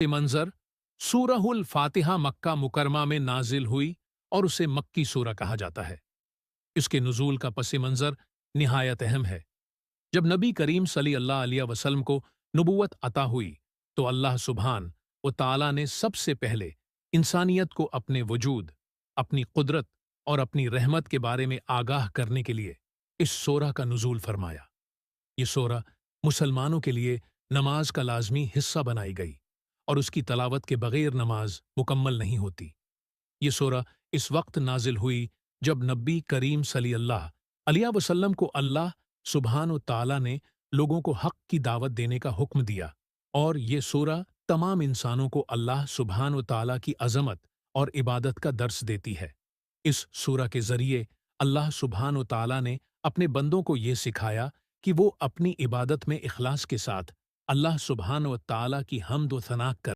ये मंजर सूरहुल फातिहा मक्का मुकरमा में नाजिल हुई और उसे मक्की सूरा कहा जाता है। इसके नुजूल का पस मंजर निहायत अहम है। जब नबी करीम सल्लल्लाहु अलैहि वसल्लम को नबूवत अता हुई तो अल्लाह सुब्हान व ताला ने सबसे पहले इंसानियत को अपने वजूद, अपनी कुदरत और अपनी रहमत के बारे में आगाह करने के लिए इस सूरा का नुजूल फरमाया। ये सूरा मुसलमानों के लिए नमाज का लाजमी हिस्सा बनाई गई और उसकी तलावत के बगैर नमाज मुकम्मल नहीं होती। ये सूरा इस वक्त नाजिल हुई जब नबी करीम सल्लल्लाहु अलैहि वसल्लम को अल्लाह सुब्हान व ताला ने लोगों को हक की दावत देने का हुक्म दिया और ये सूरा तमाम इंसानों को अल्लाह सुब्हान व ताला की अजमत और इबादत का दर्स देती है। इस सूरा के जरिए अल्लाह सुब्हान व ताला ने अपने बंदों को ये सिखाया कि वो अपनी इबादत में इखलास के साथ अल्लाह सुब्हान व ताला की हम्द व सना कर